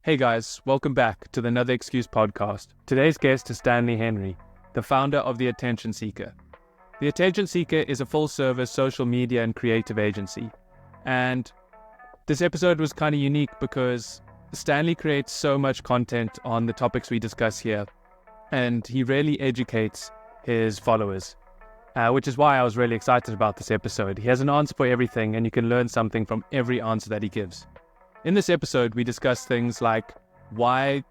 Hey guys, welcome back to the Another Excuse podcast. Today's guest is Stanley Henry, the founder of The Attention Seeker. The Attention Seeker is a full-service social media and creative agency. And this episode was kind of unique because Stanley creates so much content on the topics we discuss here, and he really educates his followers, which is why I was really excited about this episode. He has an answer for everything, and you can learn something from every answer that he gives. In this episode, we discuss things like why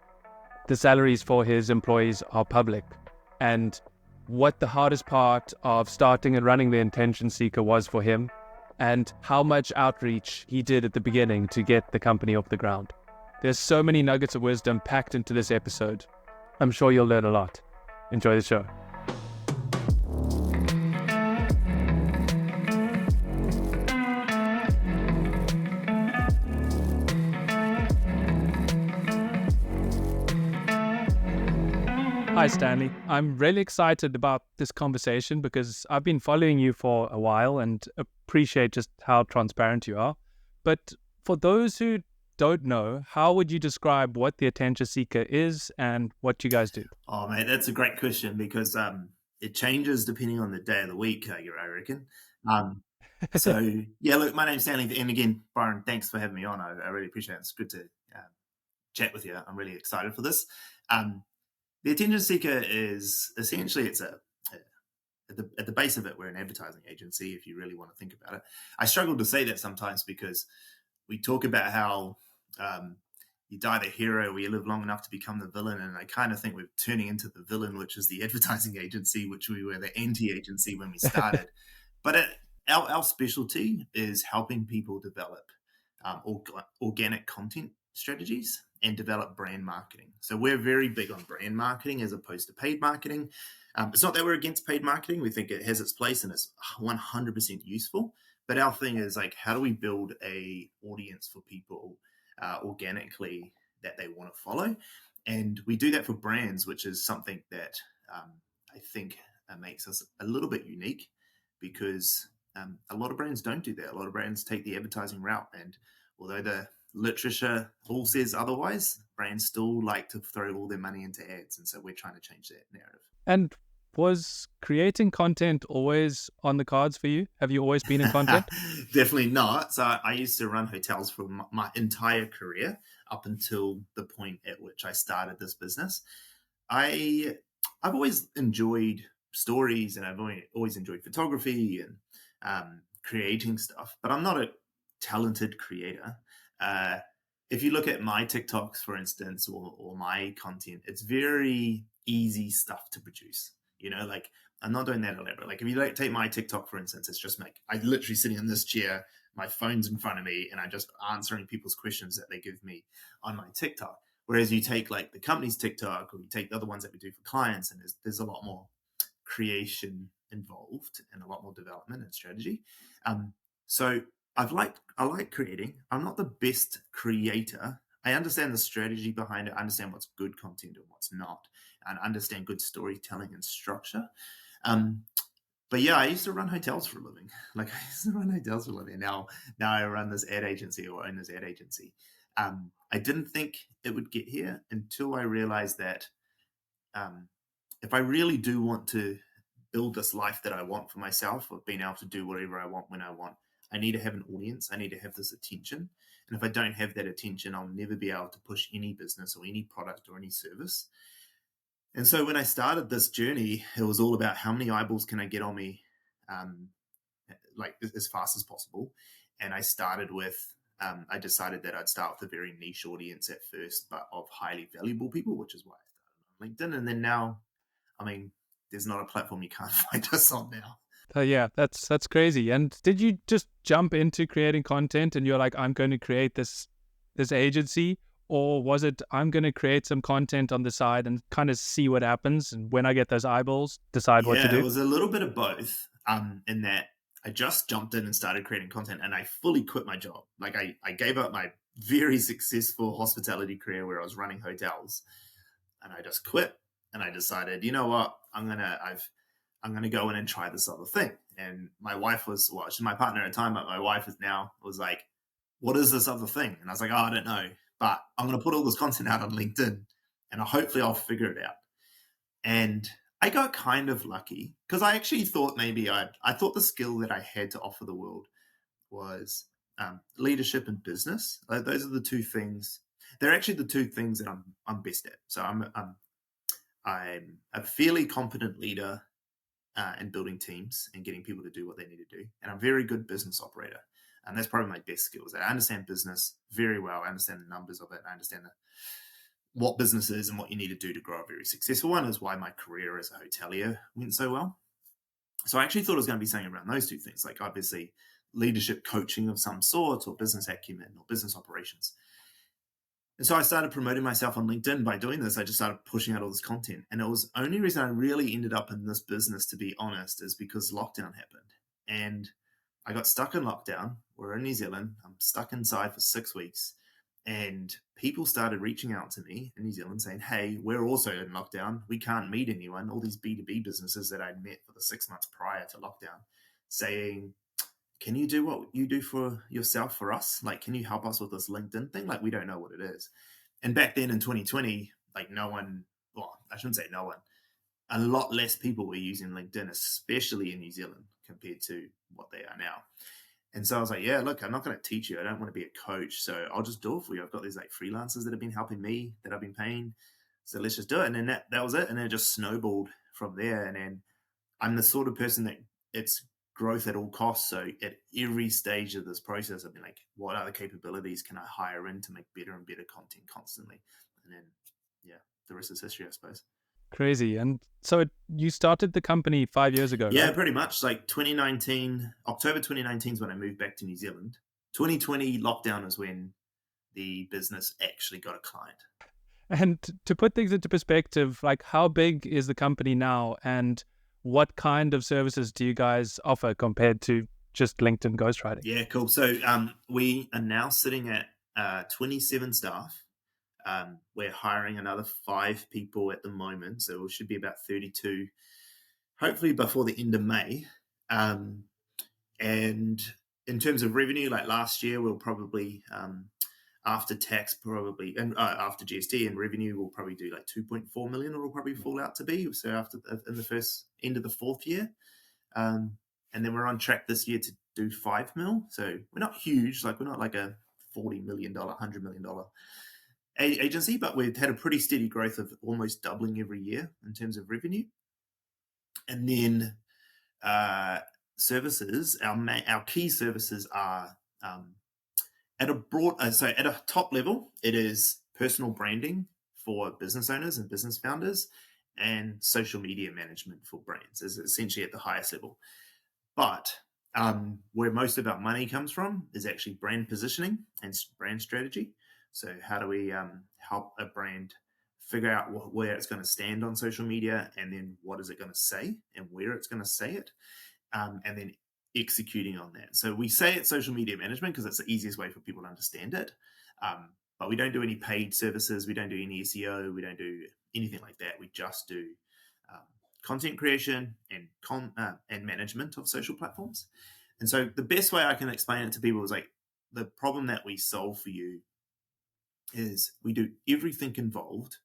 the salaries for his employees are public and what the hardest part of starting and running the Attention Seeker was for him and how much outreach he did at the beginning to get the company off the ground. There's so many nuggets of wisdom packed into this episode. I'm sure you'll learn a lot. Enjoy the show. Hi, Stanley. I'm really excited about this conversation because I've been following you for a while and appreciate just how transparent you are. But for those who don't know, how would you describe what the Attention Seeker is and what you guys do? Oh, mate, that's a great question because it changes depending on the day of the week, I reckon. Look, my name's Stanley. And again, Byron, thanks for having me on. I really appreciate it. It's good to chat with you. I'm really excited for this. The Attention Seeker is essentially, at the base of it, we're an advertising agency, if you really want to think about it. I struggle to say that sometimes because we talk about how you die the hero or you live long enough to become the villain. And I kind of think we're turning into the villain, which is the advertising agency, which we were the anti-agency when we started. But our specialty is helping people develop organic content strategies and develop brand marketing. So we're very big on brand marketing as opposed to paid marketing. It's not that we're against paid marketing. We think it has its place and it's 100% useful. But our thing is like, how do we build a audience for people organically that they want to follow? And we do that for brands, which is something that I think makes us a little bit unique because a lot of brands don't do that. A lot of brands take the advertising route. And although the literature all says otherwise, brands still like to throw all their money into ads. And so we're trying to change that narrative. And was creating content always on the cards for you? Have you always been in content? Definitely not. So I used to run hotels for my entire career up until the point at which I started this business. I've always enjoyed stories and I've always enjoyed photography and creating stuff, but I'm not a talented creator. If you look at my TikToks, for instance, or my content, it's very easy stuff to produce. You know, like I'm not doing that elaborate. Like if you take my TikTok, for instance, it's just I literally sitting in this chair, my phone's in front of me, and I'm just answering people's questions that they give me on my TikTok. Whereas you take like the company's TikTok, or you take the other ones that we do for clients, and there's a lot more creation involved and a lot more development and strategy. So I like creating. I'm not the best creator. I understand the strategy behind it. I understand what's good content and what's not, and understand good storytelling and structure. But yeah, I used to run hotels for a living. Like I used to run hotels for a living. Now I run this ad agency or own this ad agency. I didn't think it would get here until I realized that if I really do want to build this life that I want for myself, of being able to do whatever I want when I want, I need to have an audience. I need to have this attention. And if I don't have that attention, I'll never be able to push any business or any product or any service. And so when I started this journey, it was all about how many eyeballs can I get on me like as fast as possible. And I started with, I decided that I'd start with a very niche audience at first, but of highly valuable people, which is why I started on LinkedIn. And then now, I mean, there's not a platform you can't find us on now. Yeah, that's crazy. And did you just jump into creating content and you're like, I'm going to create this agency? Or was it, I'm going to create some content on the side and kind of see what happens, and when I get those eyeballs, decide what to do? It was a little bit of both, in that I just jumped in and started creating content and I fully quit my job. Like I gave up my very successful hospitality career where I was running hotels, and I just quit and I decided, you know what, I'm gonna go in and try this other thing. And my wife was, well, she's my partner at the time, but my wife was like, what is this other thing? And I was like, oh, I don't know. but I'm going to put all this content out on LinkedIn and hopefully I'll figure it out. And I got kind of lucky because I actually thought maybe I thought the skill that I had to offer the world was leadership and business. Those are the two things. They're actually the two things that I'm best at. So I'm a fairly competent leader in building teams and getting people to do what they need to do, and I'm a very good business operator. And that's probably my best skills. I understand business very well. I understand the numbers of it. I understand what business is and what you need to do to grow a very successful one. Is why my career as a hotelier went so well. So I actually thought it was going to be something around those two things, like obviously leadership coaching of some sort, or business acumen, or business operations. And so I started promoting myself on LinkedIn. By doing this, I just started pushing out all this content. And it was the only reason I really ended up in this business, to be honest, is because lockdown happened. And I got stuck in lockdown. We're in New Zealand. I'm stuck inside for 6 weeks. And people started reaching out to me in New Zealand saying, hey, we're also in lockdown. We can't meet anyone. All these B2B businesses that I'd met for the 6 months prior to lockdown saying, can you do what you do for yourself for us? Like, can you help us with this LinkedIn thing? Like, we don't know what it is. And back then in 2020, like no one, well, I shouldn't say no one, a lot less people were using LinkedIn, especially in New Zealand compared to what they are now. And so I was like, yeah, look, I'm not going to teach you. I don't want to be a coach. So I'll just do it for you. I've got these like freelancers that have been helping me, that I've been paying. So let's just do it. And then that was it. And then it just snowballed from there. And then I'm the sort of person that it's growth at all costs. So at every stage of this process, I've been like, what other capabilities can I hire in to make better and better content constantly? And then, yeah, the rest is history, I suppose. Crazy. And so you started the company 5 years ago, Yeah, right? pretty much. Like 2019, October 2019 is when I moved back to New Zealand. 2020 lockdown is when the business actually got a client. And to put things into perspective, like how big is the company now, and what kind of services do you guys offer compared to just LinkedIn ghostwriting? Yeah, cool. So we are now sitting at 27 staff. We're hiring another 5 people at the moment, so it should be about 32, hopefully before the end of May. And in terms of revenue, like last year, we'll probably after tax, probably, and after GST and revenue, we'll probably do like 2.4 million, or will probably fall out to be. So after in the first end of the 4th year, and then we're on track this year to do 5 mil. So we're not huge, like we're not like a $40 million, $100 million agency, but we've had a pretty steady growth of almost doubling every year in terms of revenue. And then services, our key services are at a top level, it is personal branding for business owners and business founders, and social media management for brands is essentially at the highest level. But where most of our money comes from is actually brand positioning and brand strategy. So how do we help a brand figure out where it's going to stand on social media, and then what is it going to say and where it's going to say it, and then executing on that. So we say it's social media management because it's the easiest way for people to understand it. But we don't do any paid services. We don't do any SEO. We don't do anything like that. We just do content creation and management of social platforms. And so the best way I can explain it to people is like, the problem that we solve for you is we do everything involved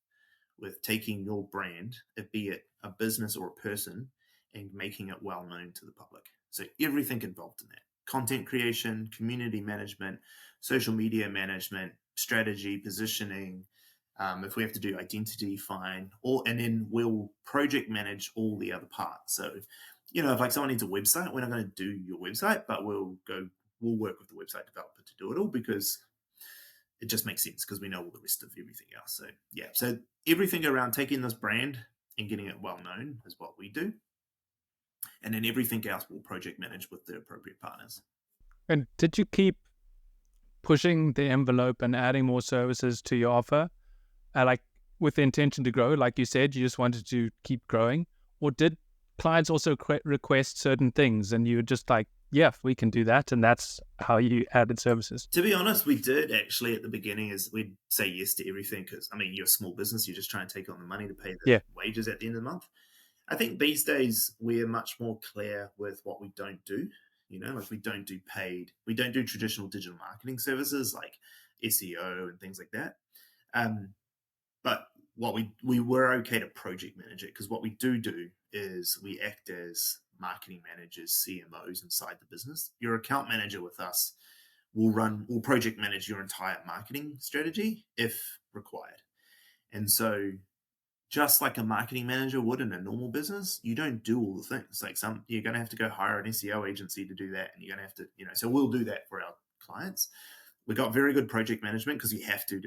with taking your brand, be it a business or a person, and making it well known to the public. So everything involved in that: content creation, community management, social media management, strategy, positioning. If we have to do identity, fine. And then we'll project manage all the other parts. So, if like someone needs a website, we're not going to do your website, but we'll work with the website developer to do it all, because it just makes sense because we know all the rest of everything else. So yeah, so everything around taking this brand and getting it well known is what we do. And then everything else we'll project manage with the appropriate partners. And did you keep pushing the envelope and adding more services to your offer, like with the intention to grow? Like you said, you just wanted to keep growing, or did clients also request certain things and you were just like, yeah, we can do that, and that's how you added services? To be honest, we did actually at the beginning, is we'd say yes to everything, because you're a small business, you're just trying to take on the money to pay the wages at the end of the month. I think these days we're much more clear with what we don't do. Like we don't do paid, we don't do traditional digital marketing services like SEO and things like that. But what we were okay to project manage it, because what we do is we act as marketing managers, CMOs inside the business. Your account manager with us will project manage your entire marketing strategy if required. And so just like a marketing manager would in a normal business, you don't do all the things. Like you're going to have to go hire an SEO agency to do that, and you're going to have to, so we'll do that for our clients. We got very good project management because you have to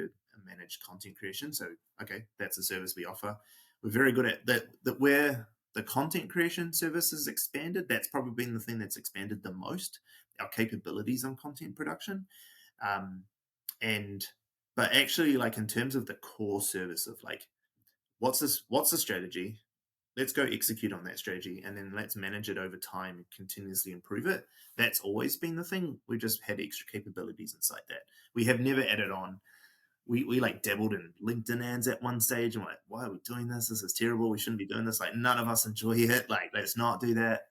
manage content creation. So, okay, that's a service we offer. We're very good at that. That where the content creation service is expanded, that's probably been the thing that's expanded the most. Our capabilities on content production, but actually, like in terms of the core service of like, what's the strategy? Let's go execute on that strategy, and then let's manage it over time and continuously improve it. That's always been the thing. We just had extra capabilities inside that. We have never added on. We like dabbled in LinkedIn ads at one stage, and we're like, why are we doing this? This is terrible. We shouldn't be doing this. Like, none of us enjoy it. Like, let's not do that.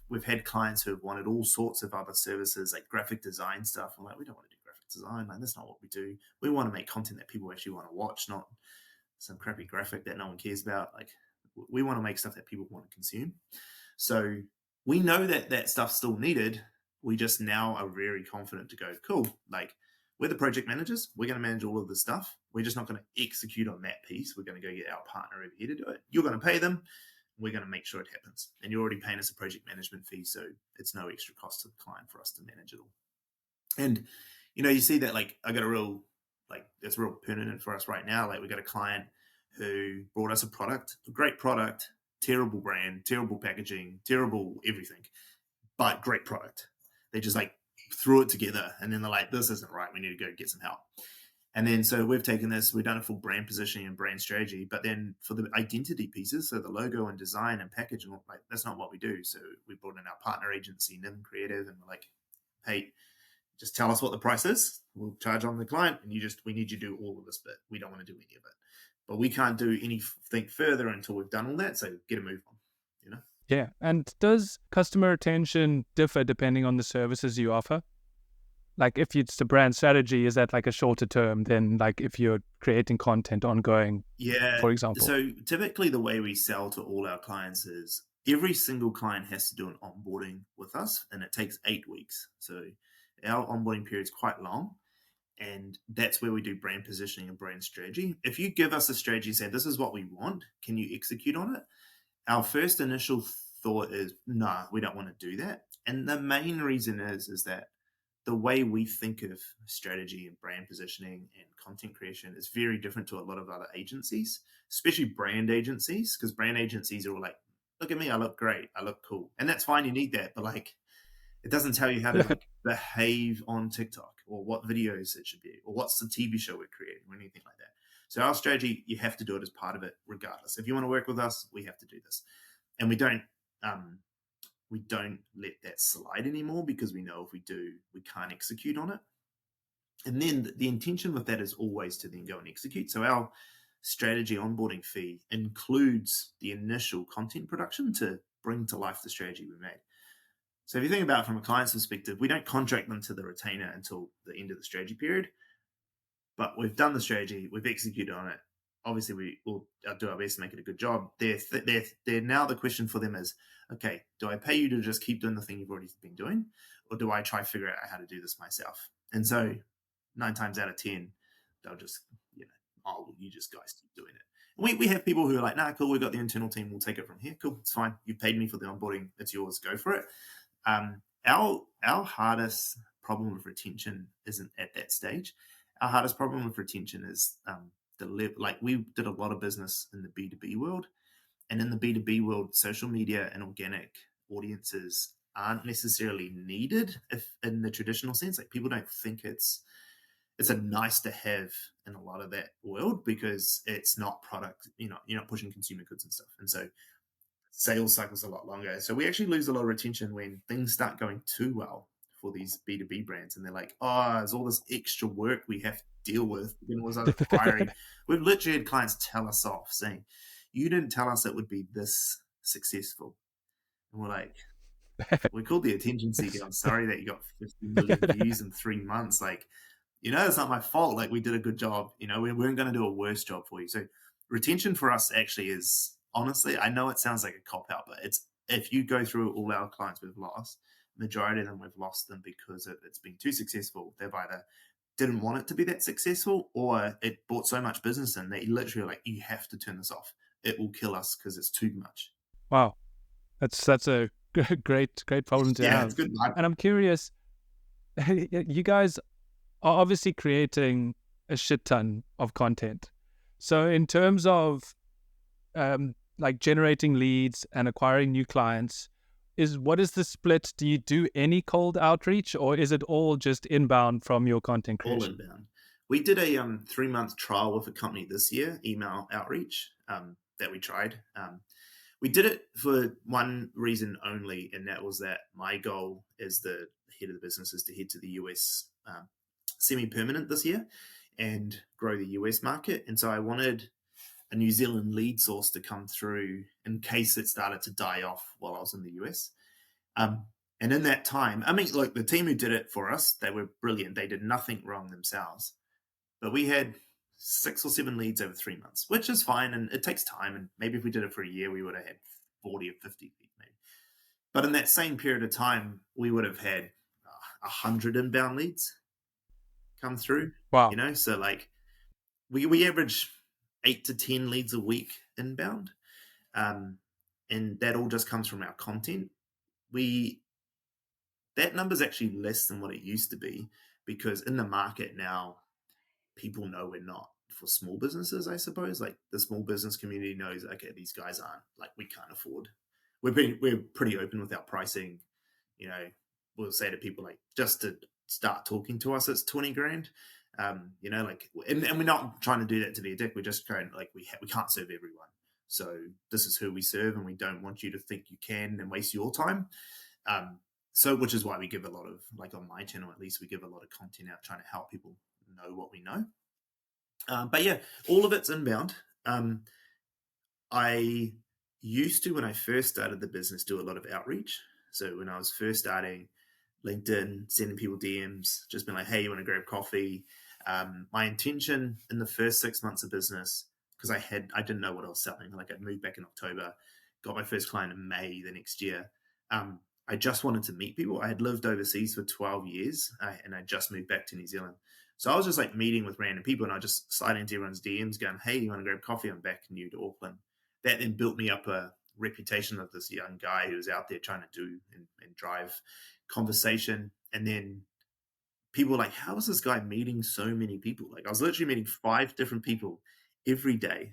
We've had clients who have wanted all sorts of other services, like graphic design stuff. I'm like, we don't want to do graphic design. Like, that's not what we do. We want to make content that people actually want to watch, not some crappy graphic that no one cares about. Like, we want to make stuff that people want to consume. So we know that stuff's still needed. We just now are very confident to go, cool. Like, we're the project managers. We're going to manage all of this stuff. We're just not going to execute on that piece. We're going to go get our partner over here to do it. You're going to pay them. We're going to make sure it happens. And you're already paying us a project management fee, so it's no extra cost to the client for us to manage it all. And, you see that, like, I got a real, like, it's real pertinent for us right now. Like, we got a client who brought us a great product, terrible brand, terrible packaging, terrible everything, but great product. They just like threw it together, and then they're like, this isn't right. We need to go get some help. And then so we've taken this, we've done a full brand positioning and brand strategy, but then for the identity pieces, so the logo and design and packaging, like, that's not what we do. So we brought in our partner agency, Nim Creative, and we're like, hey, just tell us what the price is. We'll charge on the client, and we need you to do all of this bit. We don't want to do any of it. But we can't do anything further until we've done all that. So get a move on, Yeah. And does customer retention differ depending on the services you offer? Like, if it's the brand strategy, is that like a shorter term than like if you're creating content ongoing, for example? So typically the way we sell to all our clients is every single client has to do an onboarding with us, and it takes 8 weeks. So our onboarding period is quite long. And that's where we do brand positioning and brand strategy. If you give us a strategy and say, this is what we want, can you execute on it? Our first initial thought is, no, we don't want to do that. And the main reason is that the way we think of strategy and brand positioning and content creation is very different to a lot of other agencies, especially brand agencies, because brand agencies are all like, look at me, I look great, I look cool. And that's fine, you need that. But like, it doesn't tell you how to like behave on TikTok, or what videos it should be, or what's the TV show we're creating, or anything like that. So our strategy, you have to do it as part of it, regardless. If you want to work with us, we have to do this, and we don't let that slide anymore, because we know if we do, we can't execute on it. And then the intention with that is always to then go and execute. So our strategy onboarding fee includes the initial content production to bring to life the strategy we made. So if you think about it from a client's perspective, we don't contract them to the retainer until the end of the strategy period. But we've done the strategy, we've executed on it. Obviously, we will do our best to make it a good job. They're now the question for them is, okay, do I pay you to just keep doing the thing you've already been doing, or do I try to figure out how to do this myself? And so 9 times out of 10, they'll just, you just guys keep doing it. We have people who are like, nah, cool, we've got the internal team, we'll take it from here. Cool, it's fine. You paid me for the onboarding, it's yours, go for it. Our hardest problem with retention isn't at that stage. Our hardest problem with retention is we did a lot of business in the B2B world, and in the B2B world, social media and organic audiences aren't necessarily needed if in the traditional sense. Like, people don't think it's a nice to have in a lot of that world, because it's not product, you're not pushing consumer goods and stuff. And so sales cycles are a lot longer. So we actually lose a lot of retention when things start going too well for these B2B brands, and they're like, oh, there's all this extra work we have to deal with. We've literally had clients tell us off saying, you didn't tell us it would be this successful. And we're like, We're called the attention seeker. I'm sorry that you got 50 million views in 3 months. Like, it's not my fault. Like, we did a good job. We weren't going to do a worse job for you. So retention for us actually is, honestly, I know it sounds like a cop out, but it's, if you go through all our clients we've lost, majority of them we've lost them because it's been too successful. They've either didn't want it to be that successful, or it brought so much business in that you literally like, you have to turn this off. It will kill us because it's too much. Wow, that's a great problem to Yeah, have. it's good. And I'm curious, you guys are obviously creating a shit ton of content. So in terms of like generating leads and acquiring new clients, what is the split? Do you do any cold outreach, or is it all just inbound from your content All creation? inbound. We did a 3-month trial with a company this year, email outreach, that we tried. We did it for one reason only, and that was that my goal as the head of the business is to head to the US semi-permanent this year and grow the US market. And so I wanted a New Zealand lead source to come through in case it started to die off while I was in the US. And in that time, I mean, look, the team who did it for us, they were brilliant. They did nothing wrong themselves. But we had 6 or 7 leads over 3 months, which is fine. And it takes time. And maybe if we did it for a year, we would have had 40 or 50 leads maybe. But in that same period of time, we would have had 100 inbound leads come through. Wow. So like we average 8 to 10 leads a week inbound. And that all just comes from our content. That number is actually less than what it used to be, because in the market now, people know we're not for small businesses, I suppose. Like the small business community knows, okay, these guys aren't, like, we can't afford. We're pretty open with our pricing. We'll say to people, like, just to start talking to us, it's 20 grand. And we're not trying to do that to be a dick. We're just trying, like, we can't serve everyone. So this is who we serve, and we don't want you to think you can and waste your time. So, which is why we give a lot of, like on my channel at least, we give a lot of content out trying to help people know what we know. But yeah, all of it's inbound. I used to, when I first started the business, do a lot of outreach. So when I was first starting, LinkedIn, sending people DMs, just being like, hey, you want to grab coffee? My intention in the first 6 months of business, because I didn't know what I was selling. Like, I'd moved back in October, got my first client in May the next year. I just wanted to meet people. I had lived overseas for 12 years and I just moved back to New Zealand. So I was just like meeting with random people, and I just slide into everyone's DMs going, hey, you want to grab coffee? I'm back new to Auckland. That then built me up a reputation of this young guy who was out there trying to do and drive conversation. And then people were like, how is this guy meeting so many people? Like, I was literally meeting 5 different people every day,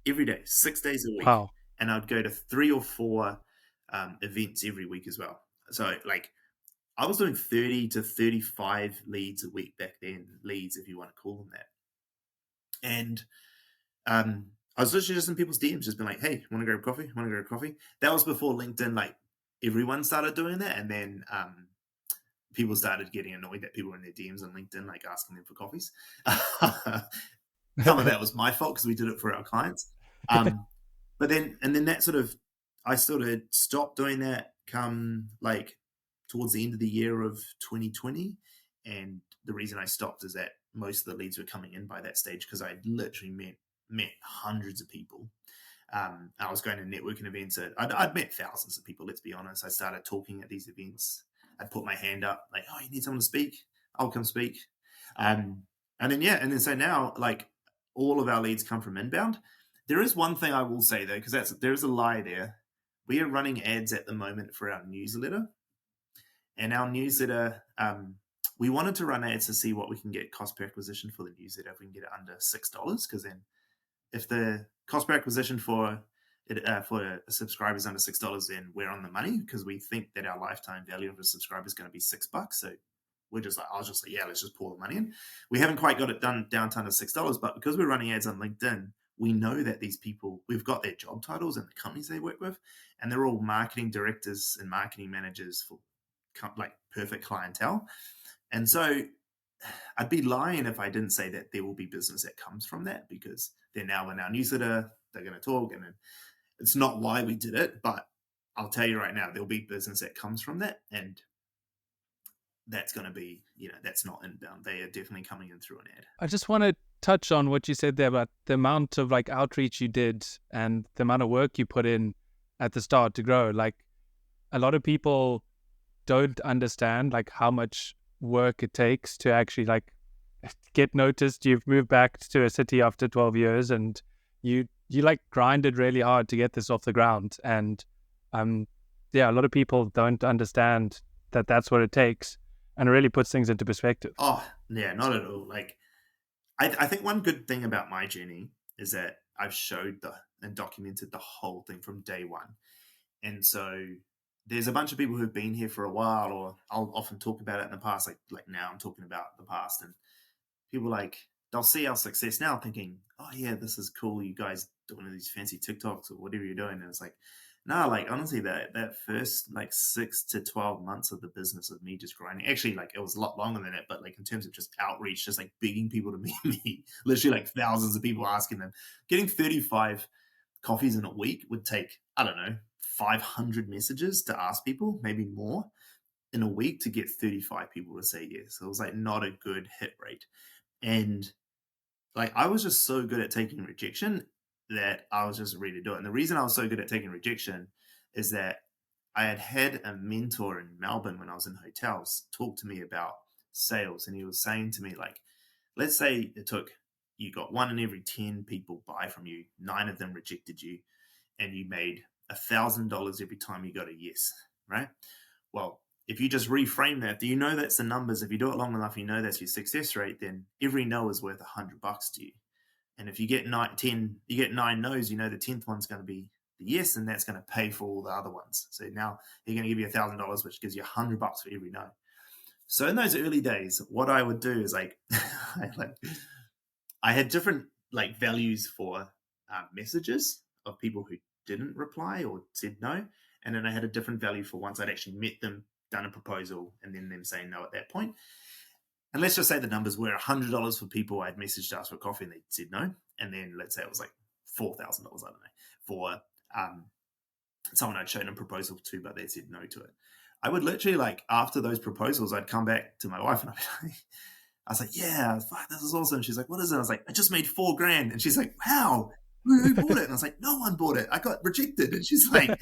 6 days a week. Wow. And I'd go to 3 or 4 events every week as well. So like, I was doing 30 to 35 leads a week back then, leads, if you want to call them that. And I was literally just in people's DMs, just been like, hey, want to grab coffee? Want to grab coffee? That was before LinkedIn, like, everyone started doing that. And then people started getting annoyed that people were in their DMs on LinkedIn, like, asking them for coffees. Some of that was my fault because we did it for our clients. But then that I sort of stopped doing that come like towards the end of the year of 2020. And the reason I stopped is that most of the leads were coming in by that stage, because I literally met hundreds of people. I was going to networking events. I'd met thousands of people, let's be honest. I started talking at these events. I'd put my hand up, like, oh, you need someone to speak? I'll come speak. And then so now, like, all of our leads come from inbound. There is one thing I will say, though, because there's a lie there. We are running ads at the moment for our newsletter. And our newsletter, we wanted to run ads to see what we can get cost per acquisition for the newsletter, if we can get it under $6. Because then if the cost per acquisition for a subscriber is under $6, then we're on the money, because we think that our lifetime value of a subscriber is going to be $6. So I was just like, yeah, let's just pour the money in. We haven't quite got it done down to under $6, but because we're running ads on LinkedIn, we know that these people, we've got their job titles and the companies they work with, and they're all marketing directors and marketing managers for like perfect clientele. And so I'd be lying if I didn't say that there will be business that comes from that, because they're now in our newsletter, they're going to talk, and it's not why we did it, but I'll tell you right now, there'll be business that comes from that, and that's going to be, that's not inbound. They are definitely coming in through an ad. I just want to touch on what you said there about the amount of like outreach you did and the amount of work you put in at the start to grow. Like a lot of people don't understand like how much work it takes to actually like get noticed. You've moved back to a city after 12 years and you like grinded really hard to get this off the ground. And yeah, a lot of people don't understand that that's what it takes, and it really puts things into perspective. Oh, yeah, not at all. Like, I think one good thing about my journey is that I've showed and documented the whole thing from day one. And so there's a bunch of people who've been here for a while, or I'll often talk about it in the past. Like now I'm talking about the past, and people like, they'll see our success now thinking, oh yeah, this is cool. You guys doing these fancy TikToks or whatever you're doing. And it's like, no, like honestly, that first like 6 to 12 months of the business of me just grinding, actually like it was a lot longer than that, but like in terms of just outreach, just like begging people to meet me, literally like thousands of people asking them, getting 35 coffees in a week would take, I don't know, 500 messages to ask people, maybe more in a week to get 35 people to say yes. So it was like not a good hit rate. And like I was just so good at taking rejection that I was just ready to do it. And the reason I was so good at taking rejection is that I had a mentor in Melbourne when I was in hotels talk to me about sales. And he was saying to me, like, let's say you got 1 in every 10 people buy from you, 9 of them rejected you, and you made $1,000 every time you got a yes, right? Well, if you just reframe that, do you know that's the numbers? If you do it long enough, you know that's your success rate, then every no is worth $100 to you. And if you get 9 no's, you know the 10th one's going to be the yes, and that's going to pay for all the other ones. So now they're going to give you $1,000, which gives you $100 for every no. So in those early days, what I would do is like, I had different like values for messages of people who didn't reply or said no. And then I had a different value for once I'd actually met them, done a proposal, and then them saying no at that point. And let's just say the numbers were $100 for people I'd messaged to ask for coffee and they said no. And then let's say it was like $4,000, I don't know, for someone I'd shown a proposal to, but they said no to it. I would literally like after those proposals, I'd come back to my wife and I'd be like, I was like, yeah, fuck, this is awesome. She's like, what is it? I was like, I just made $4,000. And she's like, wow, who bought it? And I was like, no one bought it. I got rejected. And she's like,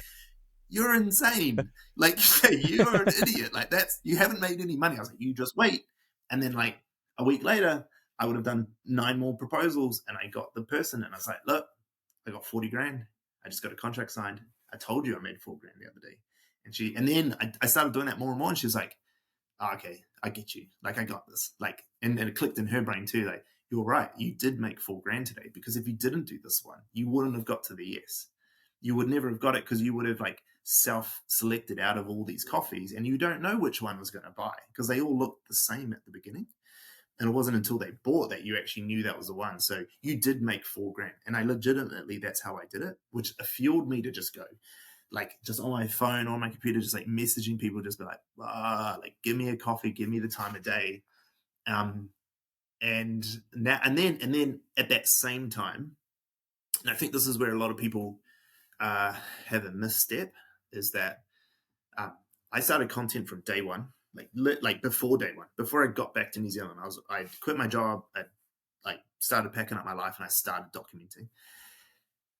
you're insane. Like, you're an idiot. Like you haven't made any money. I was like, you just wait. And then like a week later, I would have done 9 more proposals and I got the person. And I was like, look, I got $40,000. I just got a contract signed. I told you I made $4,000 the other day. And then I started doing that more and more. And she was like, oh, okay, I get you. Like, I got this. Like, and it clicked in her brain too. Like, you're right. You did make $4,000 today, because if you didn't do this one, you wouldn't have got to the yes. You would never have got it, because you would have like self-selected out of all these coffees, and you don't know which one was going to buy because they all looked the same at the beginning. And it wasn't until they bought that you actually knew that was the one. So you did make $4,000. And I legitimately, that's how I did it, which fueled me to just go, like, just on my phone, on my computer, just like messaging people, just be like, like, give me a coffee, give me the time of day. And then at that same time, and I think this is where a lot of people have a misstep, is that I started content from day one, like before day one, before I got back to New Zealand. I quit my job, I like started packing up my life, and I started documenting.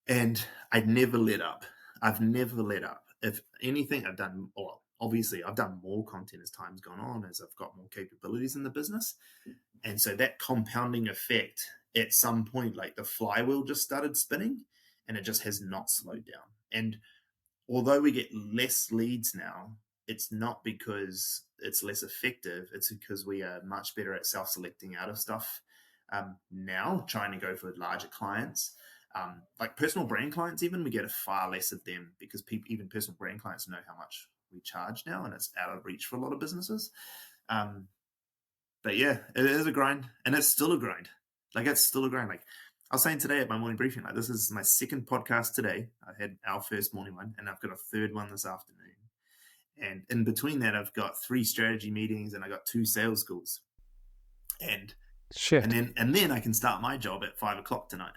And I'd never let up. I've never let up. If anything, I've done, or obviously I've done more content as time's gone on, as I've got more capabilities in the business. And so that compounding effect, at some point, like the flywheel just started spinning, and it just has not slowed down. And although we get less leads now, it's not because it's less effective. It's because we are much better at self-selecting out of stuff now, trying to go for larger clients. Like personal brand clients, even, we get far less of them, because even personal brand clients know how much we charge now, and it's out of reach for a lot of businesses. But yeah, it is a grind, and it's still a grind. Like, it's still a grind. Like I was saying today at my morning briefing, like, this is my second podcast today. I had our first morning one, and I've got a third one this afternoon. And in between that, I've got 3 strategy meetings, and I got 2 sales schools. And Shit. And then I can start my job at 5:00 tonight.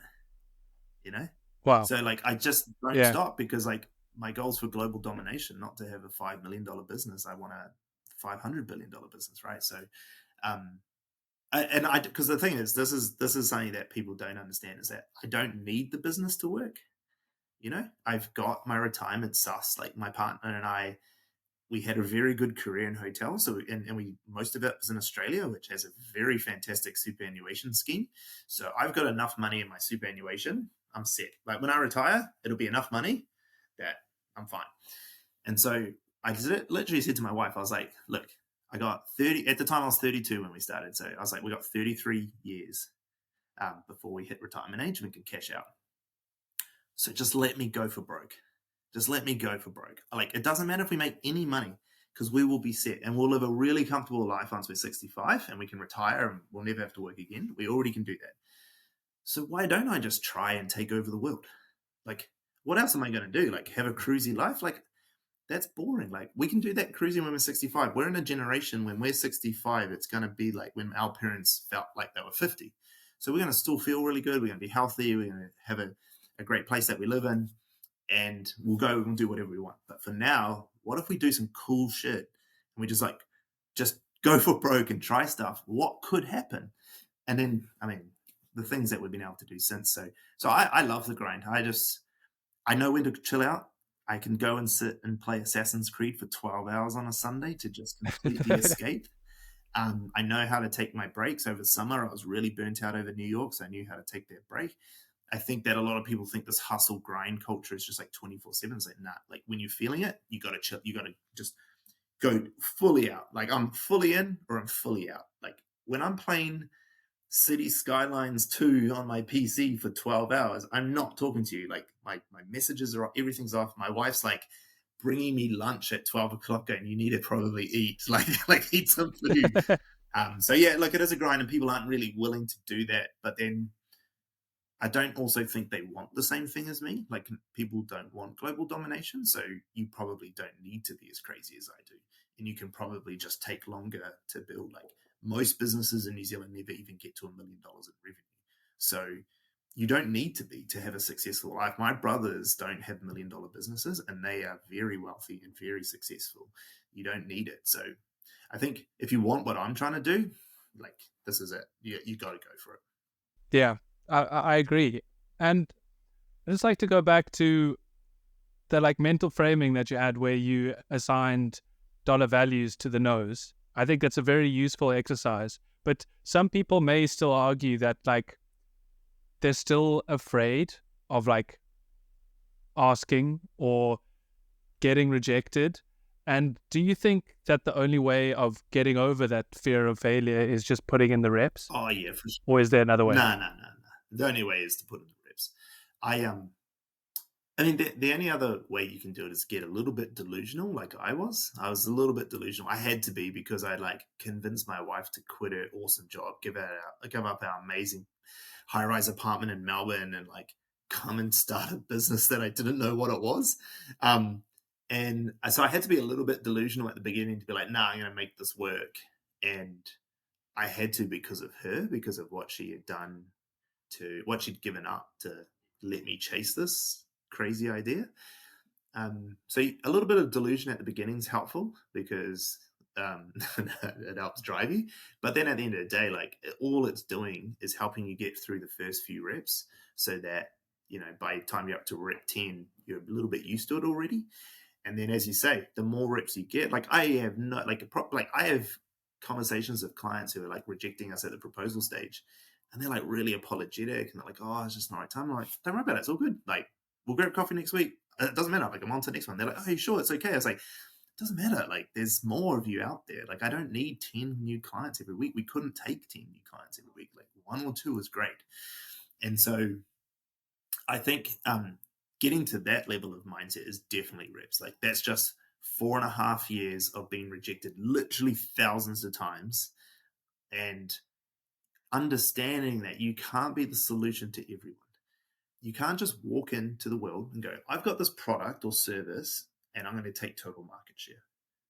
You know? Wow. So like, I just don't Yeah. stop, because like my goals for global domination, not to have a $5 million business. I want a $500 billion business, right? So, um, because the thing is, this is something that people don't understand, is that I don't need the business to work. I've got my retirement sus. Like, my partner and I, we had a very good career in hotels. So, and we, most of it was in Australia, which has a very fantastic superannuation scheme. So I've got enough money in my superannuation. I'm set. Like, when I retire, it'll be enough money that I'm fine. And so I literally said to my wife, I was like, look, I got 30, at the time I was 32 when we started. So I was like, we got 33 years before we hit retirement age and we can cash out. So just let me go for broke. Just let me go for broke. Like, it doesn't matter if we make any money, because we will be set and we'll live a really comfortable life once we're 65 and we can retire and we'll never have to work again. We already can do that. So why don't I just try and take over the world? Like, what else am I going to do? Like, have a cruisy life? Like, that's boring. Like, we can do that cruising when we're 65. We're in a generation when we're 65, it's going to be like when our parents felt like they were 50. So we're going to still feel really good. We're going to be healthy. We're going to have a great place that we live in, and we'll go and do whatever we want. But for now, what if we do some cool shit and we just go for broke and try stuff? What could happen? And then, I mean, the things that we've been able to do since. So I love the grind. I know when to chill out. I can go and sit and play Assassin's Creed for 12 hours on a Sunday to just completely escape. I know how to take my breaks. Over the summer, I was really burnt out over New York, so I knew how to take that break. I think that a lot of people think this hustle grind culture is just like 24/7. It's like, nah, like, when you're feeling it, you got to chill. You got to just go fully out. Like, I'm fully in or I'm fully out. Like, when I'm playing City Skylines 2 on my PC for 12 hours, I'm not talking to you. Like, my messages are off, everything's off. My wife's like bringing me lunch at 12 o'clock going, you need to probably eat, like eat some food. So yeah, like, it is a grind and people aren't really willing to do that. But then I don't also think they want the same thing as me. Like, people don't want global domination. So you probably don't need to be as crazy as I do. And you can probably just take longer to build. Like, most businesses in New Zealand never even get to $1 million in revenue. So you don't need to have a successful life. My brothers don't have $1 million businesses and they are very wealthy and very successful. You don't need it. So I think if you want what I'm trying to do, like, this is it. You got to go for it. Yeah, I agree. And I just like to go back to the like mental framing that you had where you assigned dollar values to the no's. I think that's a very useful exercise. But some people may still argue that like they're still afraid of like asking or getting rejected. And do you think that the only way of getting over that fear of failure is just putting in the reps? Oh yeah, for sure. Or is there another way? No. The only way is to put in the reps. I mean, the only other way you can do it is get a little bit delusional, like I was. I was a little bit delusional. I had to be, because I like convinced my wife to quit her awesome job, give up our amazing high-rise apartment in Melbourne, and like come and start a business that I didn't know what it was. And so I had to be a little bit delusional at the beginning to be like, nah, I'm going to make this work. And I had to, because of her, because of what she had done, to what she'd given up to let me chase this crazy idea. So a little bit of delusion at the beginning is helpful, because it helps drive you. But then at the end of the day, like, all it's doing is helping you get through the first few reps, so that, by the time you're up to rep 10, you're a little bit used to it already. And then, as you say, the more reps you get, like, I have I have conversations with clients who are like rejecting us at the proposal stage, and they're like really apologetic, and they're like, oh, it's just not the right time. I'm like, don't worry about it, it's all good. Like, we'll grab coffee next week. It doesn't matter. Like, I'm on to the next one. They're like, oh, you sure? It's okay. I was like, it doesn't matter. Like, there's more of you out there. Like, I don't need 10 new clients every week. We couldn't take 10 new clients every week. Like, 1 or 2 is great. And so I think getting to that level of mindset is definitely reps. Like, that's just 4.5 years of being rejected literally thousands of times, and understanding that you can't be the solution to everyone. You can't just walk into the world and go, I've got this product or service and I'm going to take total market share.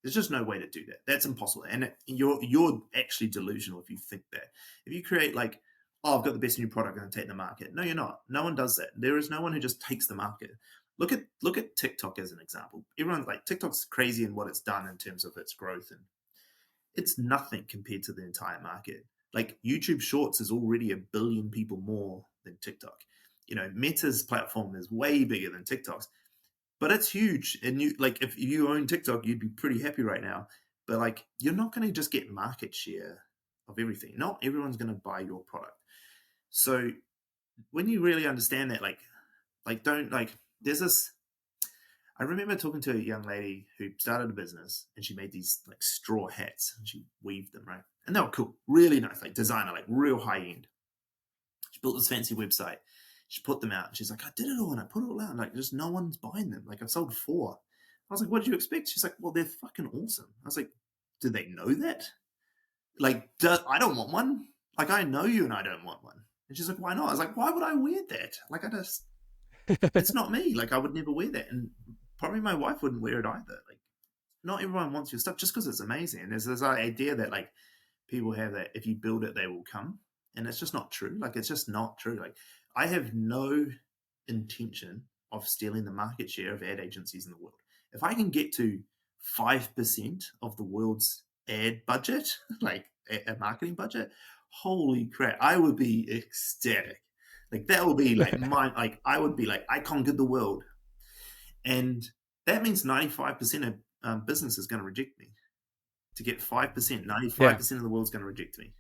There's just no way to do that. That's impossible. And you're actually delusional if you think that. If you create like, oh, I've got the best new product, I'm going to take the market. No, you're not. No one does that. There is no one who just takes the market. Look at TikTok as an example. Everyone's like, TikTok's crazy in what it's done in terms of its growth, and it's nothing compared to the entire market. Like YouTube Shorts is already 1 billion people more than TikTok. Meta's platform is way bigger than TikTok's, but it's huge. And if you own TikTok, you'd be pretty happy right now. But like, you're not going to just get market share of everything. Not everyone's going to buy your product. So when you really understand that, don't there's this. I remember talking to a young lady who started a business, and she made these like straw hats, and she weaved them, right? And they were cool, really nice, like designer, like real high end. She built this fancy website. She put them out, and she's like, I did it all, and I put it all out, and like just no one's buying them. Like, I've sold 4. I was like, what did you expect? She's like, well, they're fucking awesome. I was like, do they know that? Like, I don't want one. Like, I know you, and I don't want one. And she's like, why not? I was like, why would I wear that? Like, it's not me. Like, I would never wear that. And probably my wife wouldn't wear it either. Like, not everyone wants your stuff just because it's amazing. And there's this idea that like people have that if you build it, they will come. And it's just not true. Like, it's just not true. Like, I have no intention of stealing the market share of ad agencies in the world. If I can get to 5% of the world's ad budget, like a marketing budget, holy crap, I would be ecstatic. Like, that would be like I would be like, I conquered the world. And that means 95% of business is going to reject me. To get 5%, 95% of the world's going to reject me.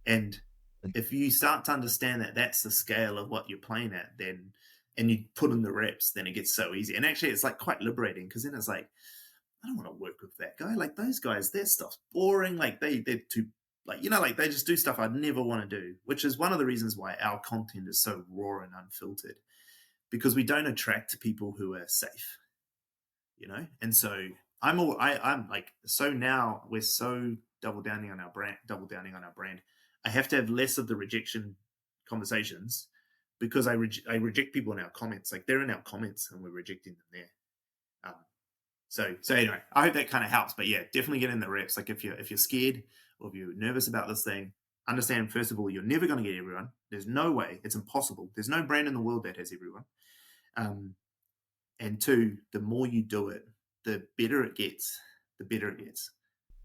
And if you start to understand that that's the scale of what you're playing at, then, and you put in the reps, then it gets so easy. And actually, it's like quite liberating, because then it's like, I don't want to work with that guy. Like, those guys, their stuff's boring. Like, they're too, like, like they just do stuff I'd never want to do, which is one of the reasons why our content is so raw and unfiltered, because we don't attract people who are safe, And so I'm like, so now we're so double downing on our brand. I have to have less of the rejection conversations, because I reject people in our comments. Like, they're in our comments and we're rejecting them there. So anyway, I hope that kind of helps. But yeah, definitely get in the reps. Like, if you're scared or if you're nervous about this thing, understand, first of all, you're never going to get everyone. There's no way. It's impossible. There's no brand in the world that has everyone. And 2, the more you do it, the better it gets.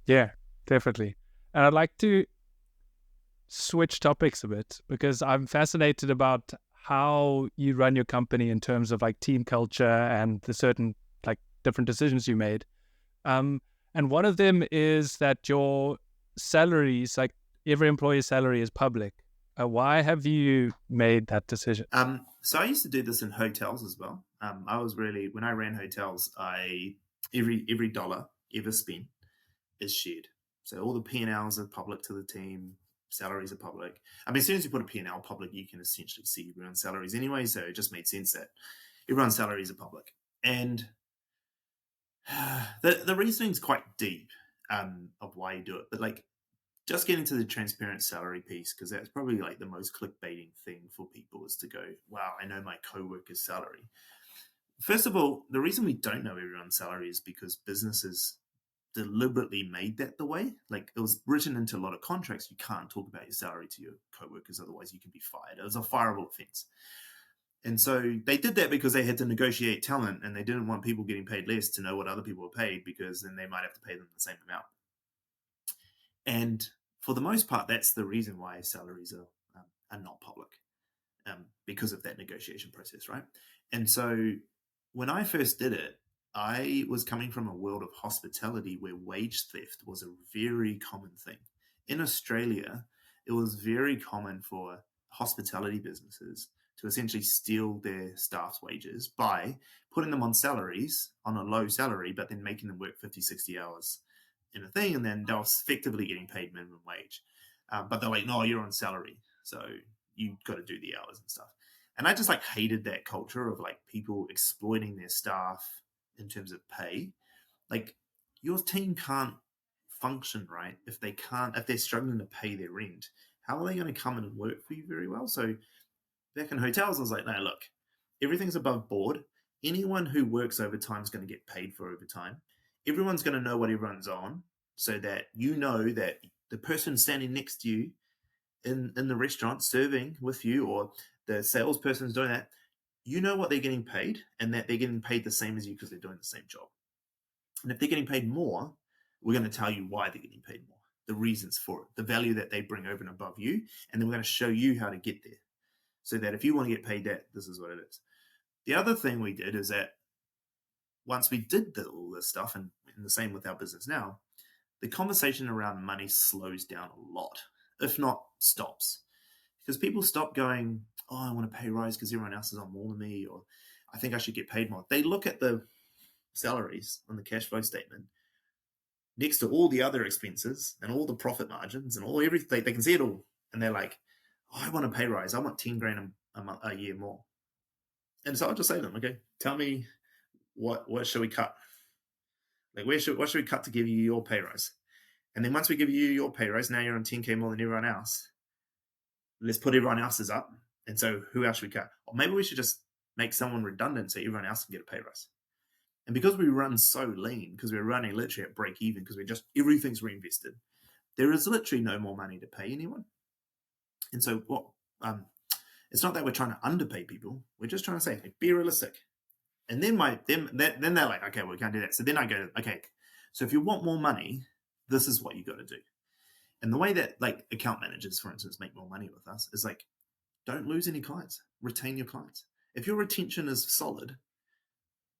Yeah, definitely. And I'd like to switch topics a bit, because I'm fascinated about how you run your company in terms of like team culture and the certain like different decisions you made. And one of them is that your salaries, like every employee's salary, is public. Why have you made that decision? So I used to do this in hotels as well. I was really, when I ran hotels, every dollar ever spent is shared. So all the P&Ls are public to the team. Salaries are public. I mean, as soon as you put a P&L public, you can essentially see everyone's salaries anyway. So it just made sense that everyone's salaries are public. And the reasoning is quite deep of why you do it. But like, just get into the transparent salary piece, because that's probably like the most clickbaiting thing for people, is to go, wow, I know my coworker's salary. First of all, the reason we don't know everyone's salary is because businesses deliberately made that the way. Like, it was written into a lot of contracts. You can't talk about your salary to your coworkers, otherwise you can be fired. It was a fireable offense. And so they did that because they had to negotiate talent, and they didn't want people getting paid less to know what other people were paid, because then they might have to pay them the same amount. And for the most part, that's the reason why salaries are not public, because of that negotiation process, right? And so when I first did it, I was coming from a world of hospitality where wage theft was a very common thing. In Australia, it was very common for hospitality businesses to essentially steal their staff's wages by putting them on salaries, on a low salary, but then making them work 50, 60 hours in a thing, and then they're effectively getting paid minimum wage. But they're like, no, you're on salary, so you've got to do the hours and stuff. And I just like hated that culture of like people exploiting their staff in terms of pay. Like, your team can't function right if they're struggling to pay their rent. How are they going to come in and work for you very well? So back in hotels, I was like, no, look, everything's above board. Anyone who works overtime is going to get paid for overtime. Everyone's going to know what everyone's on, so that you know that the person standing next to you in the restaurant serving with you, or the salesperson's doing that, you know what they're getting paid, and that they're getting paid the same as you because they're doing the same job. And if they're getting paid more, we're going to tell you why they're getting paid more, the reasons for it, the value that they bring over and above you, and then we're going to show you how to get there. So that if you want to get paid that, this is what it is. The other thing we did is that once we did all this stuff, and the same with our business now, the conversation around money slows down a lot, if not stops. Because people stop going, oh, I want a pay rise because everyone else is on more than me, or I think I should get paid more. They look at the salaries on the cash flow statement next to all the other expenses and all the profit margins and all everything. They can see it all. And they're like, oh, I want a pay rise. I want 10 grand a year more. And so I'll just say to them, okay, tell me what should we cut? Like, what should we cut to give you your pay rise? And then once we give you your pay rise, now you're on 10K more than everyone else. Let's put everyone else's up. And so who else should we cut? Or maybe we should just make someone redundant so everyone else can get a pay rise. And because we run so lean, because we're running literally at break even, because everything's reinvested, there is literally no more money to pay anyone. And so it's not that we're trying to underpay people. We're just trying to say, like, be realistic. And then then they're like, okay, well, we can't do that. So then I go, okay, so if you want more money, this is what you got to do. And the way that, like, account managers, for instance, make more money with us is like, don't lose any clients. Retain your clients. If your retention is solid,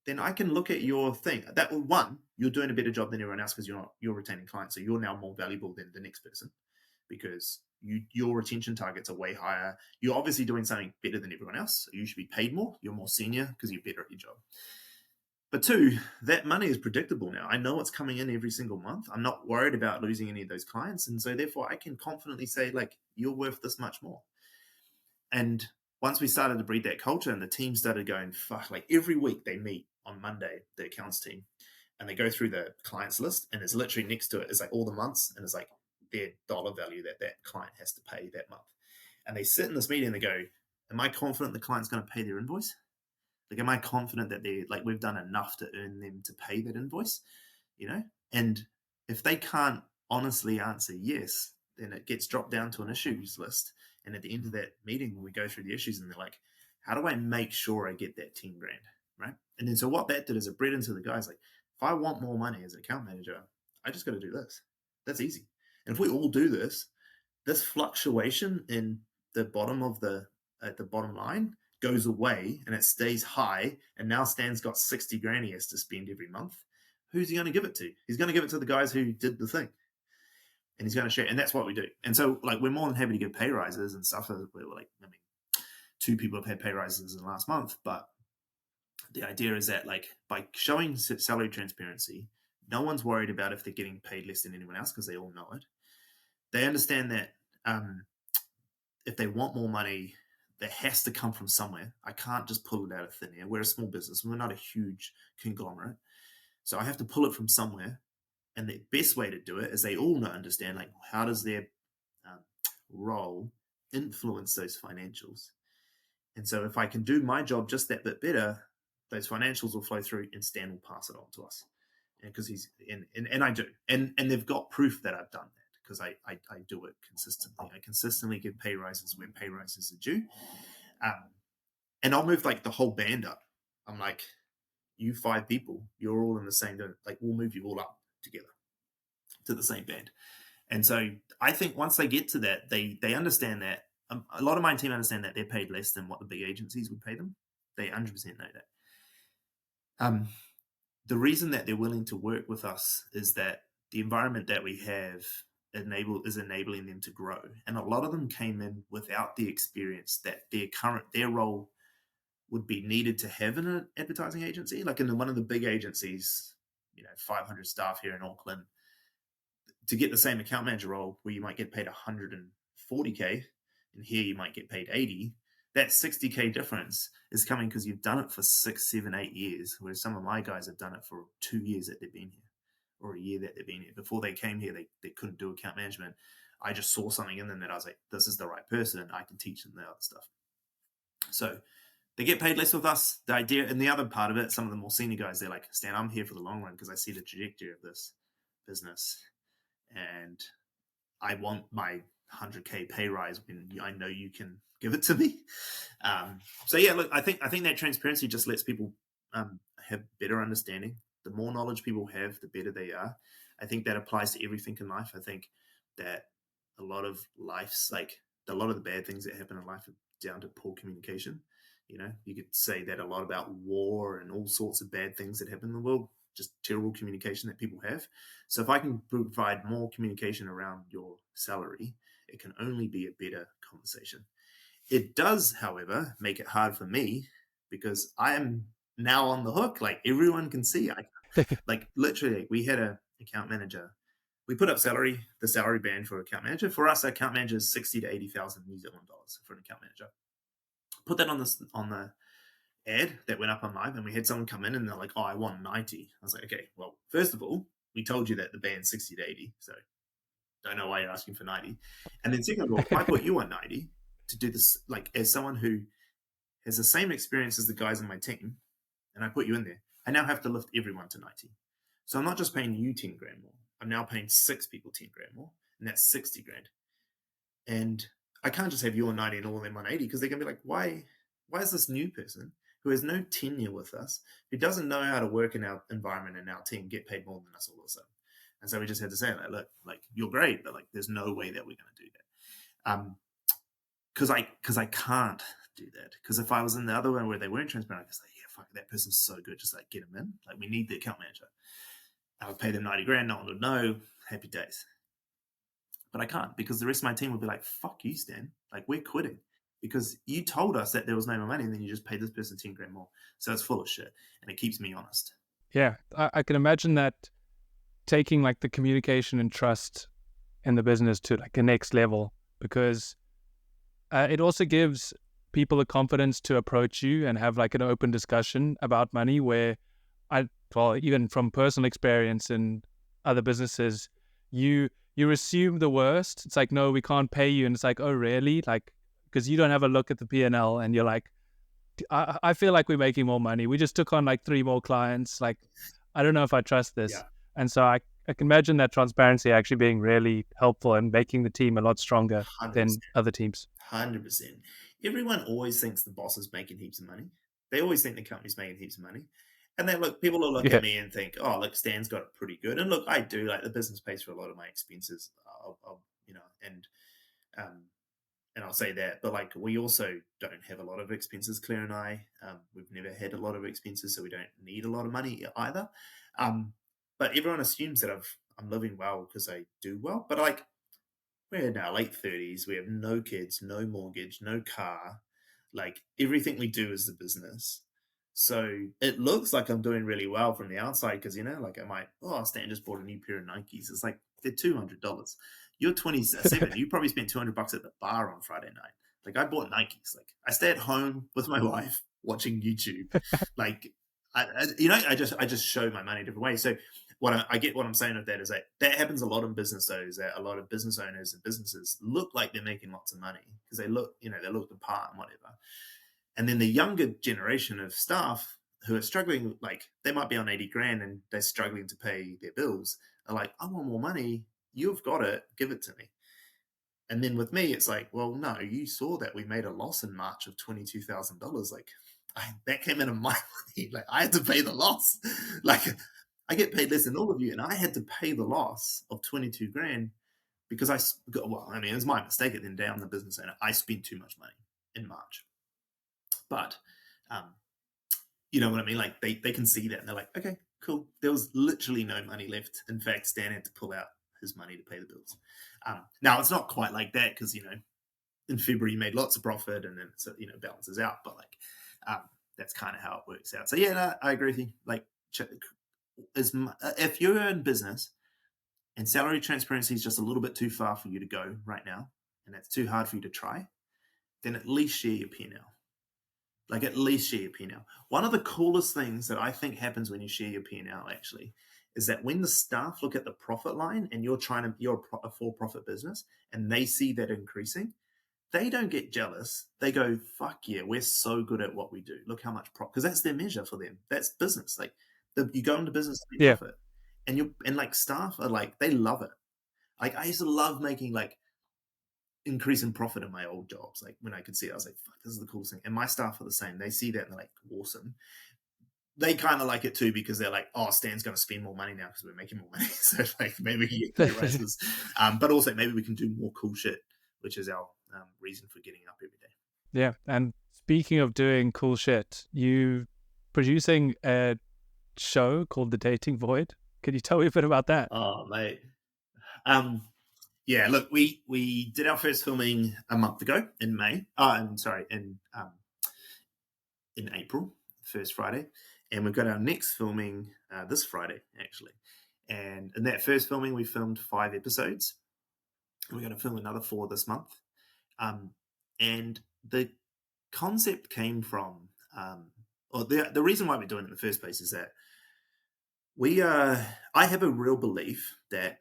then I can look at your thing. That one, you're doing a better job than everyone else because you're retaining clients. So you're now more valuable than the next person because your retention targets are way higher. You're obviously doing something better than everyone else. So you should be paid more. You're more senior because you're better at your job. But two, that money is predictable now. I know it's coming in every single month. I'm not worried about losing any of those clients. And so therefore I can confidently say, like, you're worth this much more. And once we started to breed that culture and the team started going, fuck, like every week they meet on Monday, the accounts team, and they go through the clients list, and it's literally next to it is like all the months, and it's like their dollar value that client has to pay that month. And they sit in this meeting and they go, am I confident the client's going to pay their invoice? Like, am I confident that we've done enough to earn them to pay that invoice? And if they can't honestly answer yes, then it gets dropped down to an issues list. And at the end of that meeting, we go through the issues and they're like, how do I make sure I get that 10 grand? Right. And then so what that did is it bred into the guys, like, if I want more money as an account manager, I just got to do this. That's easy. And if we all do this fluctuation in the bottom of the bottom line goes away and it stays high. And now Stan's got 60 grand he has to spend every month. Who's he going to give it to? He's going to give it to the guys who did the thing. And he's going to share. And that's what we do. And so, like, we're more than happy to give pay rises and stuff. We're like, 2 people have had pay rises in the last month. But the idea is that, like, by showing salary transparency, no one's worried about if they're getting paid less than anyone else because they all know it. They understand that if they want more money, that has to come from somewhere. I can't just pull it out of thin air. We're a small business. We're not a huge conglomerate. So I have to pull it from somewhere. And the best way to do it is they all understand, like, how does their role influence those financials? And so if I can do my job just that bit better, those financials will flow through and Stan will pass it on to us. And because and I do. And they've got proof that I've done that because I do it consistently. I consistently give pay rises when pay rises are due. And I'll move, like, the whole band up. I'm like, you 5 people, you're all in the same, like, we'll move you all up together to the same band. And so I think once they get to that, they understand that a lot of my team understand that they're paid less than what the big agencies would pay them. They 100% know that. The reason that they're willing to work with us is that the environment that we have is enabling them to grow. And a lot of them came in without the experience that their role would be needed to have in an advertising agency. Like in one of the big agencies, 500 staff here in Auckland, to get the same account manager role where you might get paid 140K and here you might get paid 80, that 60K difference is coming because you've done it for 6, 7, 8 years, whereas some of my guys have done it for 2 years that they've been here or a year that they've been here. Before they came here, they couldn't do account management. I just saw something in them that I was like, this is the right person, and I can teach them the other stuff. So they get paid less with us. The idea, and the other part of it, some of the more senior guys, they're like, Stan, I'm here for the long run because I see the trajectory of this business. And I want my 100K pay rise when I know you can give it to me. So yeah, look, I think that transparency just lets people have better understanding. The more knowledge people have, the better they are. I think that applies to everything in life. I think that a lot of a lot of the bad things that happen in life are down to poor communication. You know, you could say that a lot about war and all sorts of bad things that happen in the world, just terrible communication that people have. So if I can provide more communication around your salary, it can only be a better conversation. It does, however, make it hard for me because I am now on the hook. Like everyone can see, like literally, we had a account manager. We put up the salary band for account manager. For us, account manager is 60 to 80,000 New Zealand dollars for an account manager. Put that on the ad that went up on live, and we had someone come in and they're like, "Oh, I want 90." I was like, "Okay, well, first of all, we told you that the band's 60 to 80, so don't know why you're asking for 90. And then second of all, if I put you on 90 to do this, like as someone who has the same experience as the guys on my team, and I put you in there, I now have to lift everyone to 90. So I'm not just paying you 10 grand more. I'm now paying 6 people 10 grand more, and that's 60 grand. And I can't just have you on 90 and all of them on 80 because they're going to be like, why is this new person who has no tenure with us, who doesn't know how to work in our environment and our team, get paid more than us all of a sudden? And so we just had to say, like, look, like you're great, but like there's no way that we're going to do that. Because I can't do that. Because if I was in the other one where they weren't transparent, I was like, yeah, fuck, that person's so good, just like get them in. Like we need the account manager. I would pay them 90 grand, no one would know, happy days. But I can't because the rest of my team would be like, fuck you, Stan. Like we're quitting because you told us that there was no more money and then you just paid this person 10 grand more. So it's full of shit and it keeps me honest. Yeah, I can imagine that taking like the communication and trust in the business to like a next level, because it also gives people the confidence to approach you and have like an open discussion about money where even from personal experience in other businesses, you assume the worst. It's like, no, we can't pay you. And it's like, oh, really? Like, because you don't have a look at the P&L and you're like, I feel like we're making more money. We just took on like 3 more clients. Like, I don't know if I trust this. Yeah. And so I can imagine that transparency actually being really helpful and making the team a lot stronger 100%. than other teams. 100%. Everyone always thinks the boss is making heaps of money. They always think the company's making heaps of money. And then people will look at me and think, oh, look, Stan's got it pretty good. And look, I do, like the business pays for a lot of my expenses. And I'll say that, but like we also don't have a lot of expenses, Claire and I. We've never had a lot of expenses, so we don't need a lot of money either. But everyone assumes that I'm living well because I do well. But like we're in our late 30s, we have no kids, no mortgage, no car. Like everything we do is the business. So it looks like I'm doing really well from the outside because, like I might, Stan just bought a new pair of Nikes. It's like they're $200. You're 27. You probably spent $200 at the bar on Friday night. Like I bought Nikes. Like I stay at home with my wife watching YouTube. Like, I just show my money different ways. So what I'm saying with that is that happens a lot in business though, is that a lot of business owners and businesses look like they're making lots of money because they look the part and whatever. And then the younger generation of staff who are struggling, like they might be on 80 grand and they're struggling to pay their bills, are like, I want more money. You've got it. Give it to me. And then with me, it's like, well, no, you saw that we made a loss in March of $22,000. Like that came in of my money. Like I had to pay the loss. Like I get paid less than all of you. And I had to pay the loss of 22 grand because it was my mistake at the end down the business owner. I spent too much money in March. But, you know what I mean? Like they can see that and they're like, okay, cool. There was literally no money left. In fact, Stan had to pull out his money to pay the bills. Now it's not quite like that because, in February you made lots of profit and then it balances out. But like, that's kind of how it works out. So yeah, no, I agree with you. Like if you're in business and salary transparency is just a little bit too far for you to go right now, and that's too hard for you to try, then at least share your P&L. Like at least share your P&L. One of the coolest things that I think happens when you share your P&L actually is that when the staff look at the profit line and you're a for-profit business and they see that increasing, they don't get jealous. They go, fuck yeah, we're so good at what we do. Look how much profit, because that's their measure for them. That's business. Like you go into business to make profit, and like staff are like, they love it. Like I used to love making like increase in profit in my old jobs. Like when I could see it, I was like, fuck, this is the coolest thing. And my staff are the same. They see that and they're like, awesome. They kind of like it too because they're like, oh, Stan's going to spend more money now because we're making more money. So like maybe we can get the raises. But also maybe we can do more cool shit, which is our reason for getting up every day. Yeah. And speaking of doing cool shit, you producing a show called The Dating Void. Could you tell me a bit about that? Oh, mate. Yeah, look, we did our first filming a month ago in May. In April, first Friday, and we've got our next filming this Friday actually. And in that first filming, we filmed 5 episodes. We're going to film another 4 this month. And the concept came from, or the reason why we're doing it in the first place is that I have a real belief that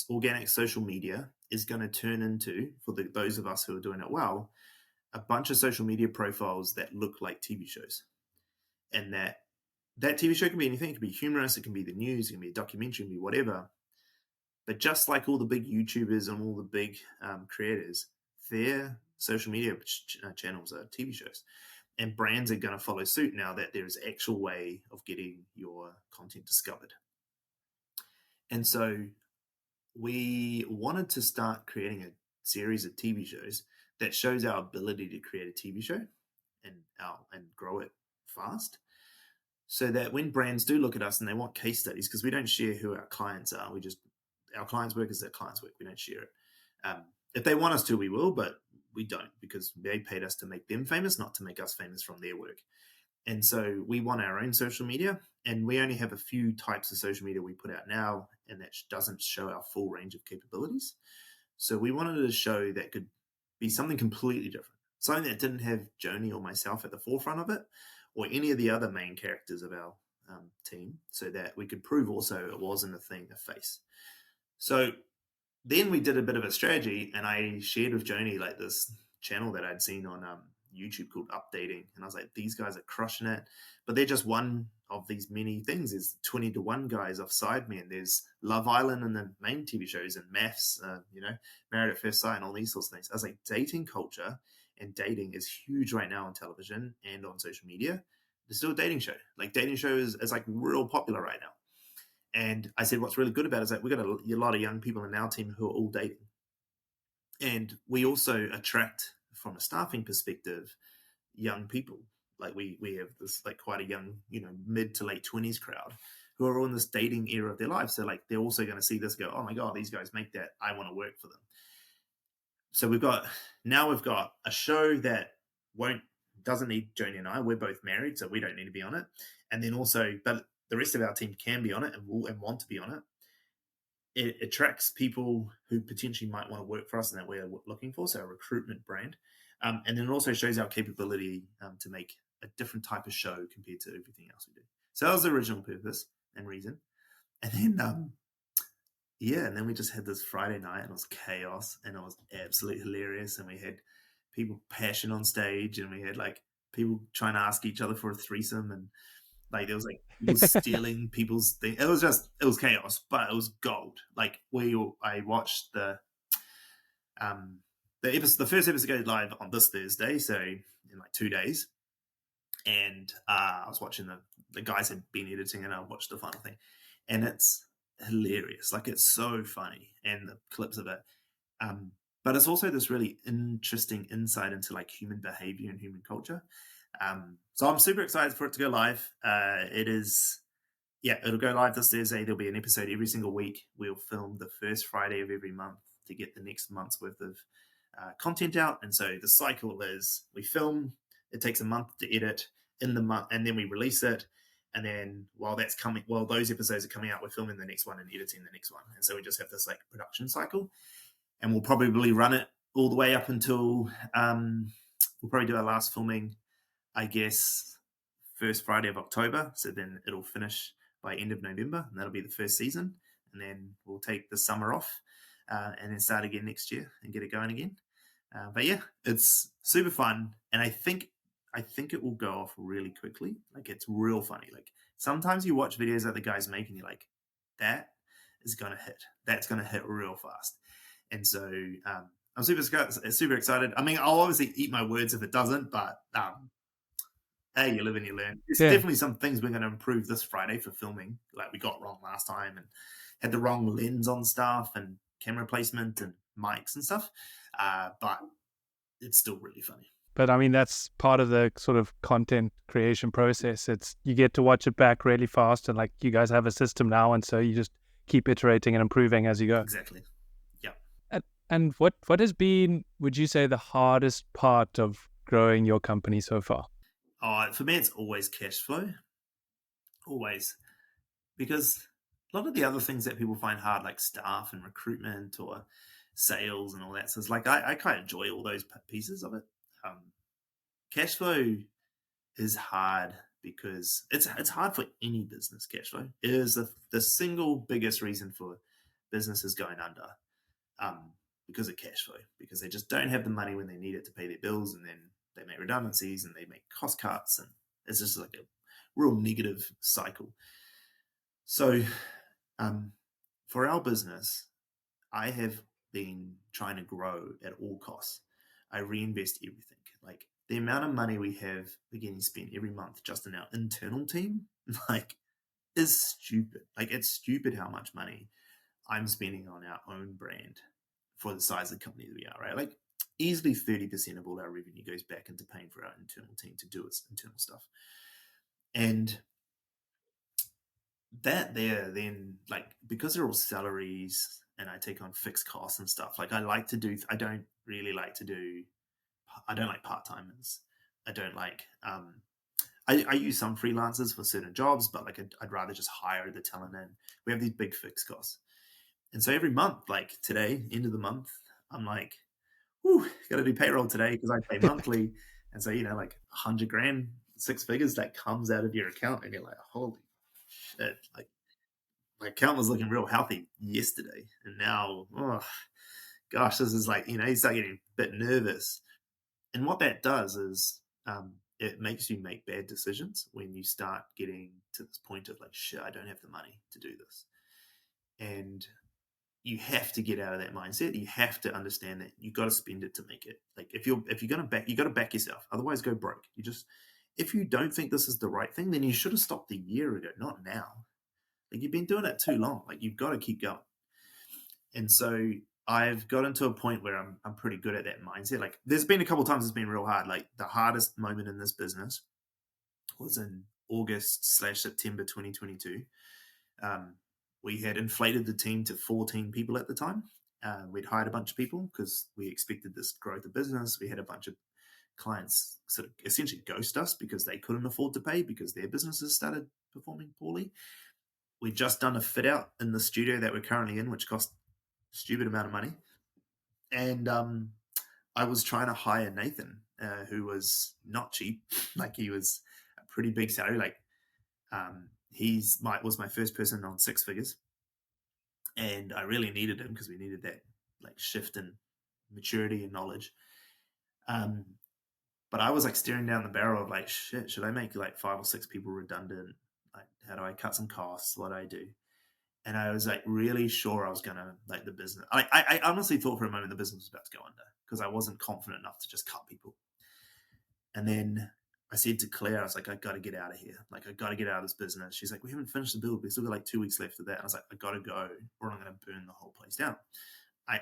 organic social media is going to turn into, for those of us who are doing it well, a bunch of social media profiles that look like TV shows. And that TV show can be anything. It can be humorous, it can be the news, it can be a documentary, it can be whatever. But just like all the big YouTubers and all the big creators, their social media channels are TV shows. And brands are going to follow suit now that there is an actual way of getting your content discovered. And so we wanted to start creating a series of TV shows that shows our ability to create a TV show and grow it fast, so that when brands do look at us and they want case studies, because we don't share who our clients are, our clients' work is their clients' work. We don't share it. If they want us to, we will, but we don't, because they paid us to make them famous, not to make us famous from their work. And so we want our own social media, and we only have a few types of social media we put out now, and that doesn't show our full range of capabilities. So we wanted a show that could be something completely different, something that didn't have Joni or myself at the forefront of it, or any of the other main characters of our team, so that we could prove also it wasn't a thing, a face. So then we did a bit of a strategy, and I shared with Joni like this channel that I'd seen on YouTube called Updating, and I was like, these guys are crushing it, but they're just one of these many things. There's 20 to 1 guys offside me, and there's Love Island and the main TV shows, and Maths, Married at First Sight, and all these sorts of things. I was like, dating culture and dating is huge right now on television and on social media. There's still a dating show. Like dating shows is like real popular right now. And I said, what's really good about it is that we've got a lot of young people in our team who are all dating. And we also attract, from a staffing perspective, young people. Like we have this like quite a young, mid to late 20s crowd who are all in this dating era of their life. So like they're also going to see this, go, oh my God, these guys make that. I want to work for them. So we've got a show that doesn't need Joni and I. We're both married, so we don't need to be on it. And then also, but the rest of our team can be on it and will and want to be on it. It attracts people who potentially might want to work for us and that we're looking for, so a recruitment brand. And then it also shows our capability to make a different type of show compared to everything else we do. So that was the original purpose and reason. And then, and then we just had this Friday night, and it was chaos, and it was absolutely hilarious. And we had people passion on stage, and we had like people trying to ask each other for a threesome, and like there was like people stealing people's thing. It was chaos, but it was gold. Like I watched the first episode goes live on this Thursday, so in like 2 days. And I was watching the guys had been editing, and I watched the final thing, and it's hilarious. Like it's so funny, and the clips of it. But it's also this really interesting insight into like human behavior and human culture. So I'm super excited for it to go live. It'll go live this Thursday. There'll be an episode every single week. We'll film the first Friday of every month to get the next month's worth of content out. And so the cycle is we film, it takes a month to edit in the month, and then we release it. And then while those episodes are coming out, we're filming the next one and editing the next one. And so we just have this like production cycle, and we'll probably run it all the way up until we'll probably do our last filming, I guess, first Friday of October. So then it'll finish by end of November, and that'll be the first season. And then we'll take the summer off and then start again next year and get it going again. But yeah, it's super fun. And I think it will go off really quickly. Like it's real funny. Like sometimes you watch videos that the guys make and you're like, that is going to hit. That's going to hit real fast. And so I'm super excited. I mean, I'll obviously eat my words if it doesn't, but hey, you live and you learn. There's Yeah. definitely some things we're going to improve this Friday for filming. Like we got wrong last time and had the wrong lens on stuff and camera placement and mics and stuff. But it's still really funny. But I mean, that's part of the sort of content creation process. It's you get to watch it back really fast, and like you guys have a system now, and so you just keep iterating and improving as you go. Exactly. Yeah. And what has been, would you say, the hardest part of growing your company so far? For me, it's always cash flow. Always. Because a lot of the other things that people find hard, like staff and recruitment or sales and all that, so it's like I quite enjoy all those pieces of it. Um, Cash flow is hard because it's hard for any business. Cash flow it is the single biggest reason for businesses going under, because of cash flow, because they just don't have the money when they need it to pay their bills, and then they make redundancies and they make cost cuts, and it's just like a real negative cycle. So, um, for our business, I have been trying to grow at all costs. I reinvest everything. Like the amount of money we're getting spent every month just in our internal team, like, is stupid. Like it's stupid how much money I'm spending on our own brand for the size of the company that we are, right? Like easily 30% of all our revenue goes back into paying for our internal team to do its internal stuff. And that there then, like, because they're all salaries and I take on fixed costs and stuff, like I don't really like to do, I don't like part-timers. I don't like I use some freelancers for certain jobs, but like I'd rather just hire the talent in. We have these big fixed costs. And so every month, like today, end of the month, I'm like, whew, gotta do payroll today because I pay monthly. And so, like 100 grand, 6 figures that comes out of your account, and you're like, holy shit. Like my account was looking real healthy yesterday, and now, oh gosh, this is like, you start getting a bit nervous. And what that does is, it makes you make bad decisions when you start getting to this point of like, shit, I don't have the money to do this. And you have to get out of that mindset. You have to understand that you got to spend it to make it. Like if you're gonna back, you got to back yourself. Otherwise, go broke. If you don't think this is the right thing, then you should have stopped a year ago, not now. Like you've been doing it too long. Like you've got to keep going. And so I've gotten to a point where I'm pretty good at that mindset. Like there's been a couple of times it's been real hard. Like the hardest moment in this business was in August/September 2022. Um, we had inflated the team to 14 people at the time. We'd hired a bunch of people because we expected this growth of business. We had a bunch of clients sort of essentially ghost us because they couldn't afford to pay because their businesses started performing poorly. We'd just done a fit out in the studio that we're currently in, which cost a stupid amount of money. And I was trying to hire Nathan, who was not cheap. Like he was a pretty big salary. Like was my first person on 6 figures, and I really needed him because we needed that like shift in maturity and knowledge. But I was like staring down the barrel of like, shit, should I make like 5 or 6 people redundant? Like, how do I cut some costs? What do I do? And I was like really sure I was gonna like the business. I honestly thought for a moment the business was about to go under because I wasn't confident enough to just cut people. And then I said to Claire, I was like, I got to get out of here. Like, I got to get out of this business. She's like, we haven't finished the build. We still got like 2 weeks left of that. And I was like, I got to go or I'm going to burn the whole place down. I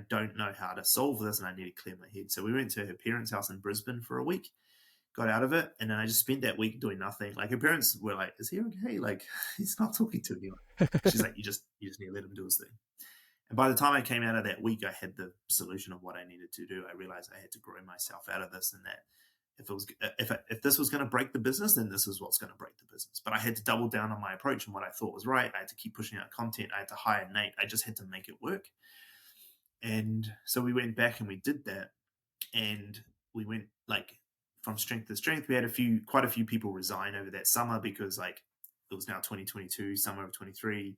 don't know how to solve this and I need to clear my head. So we went to her parents' house in Brisbane for a week, got out of it. And then I just spent that week doing nothing. Like her parents were like, is he okay? Like he's not talking to anyone. She's like, you just need to let him do his thing. And by the time I came out of that week, I had the solution of what I needed to do. I realized I had to grow myself out of this, and that if this was going to break the business, then this is what's going to break the business. But I had to double down on my approach and what I thought was right. I had to keep pushing out content. I had to hire Nate. I just had to make it work. And so we went back and we did that, and we went like from strength to strength. We had quite a few people resign over that summer because like it was now 2022, summer of 23.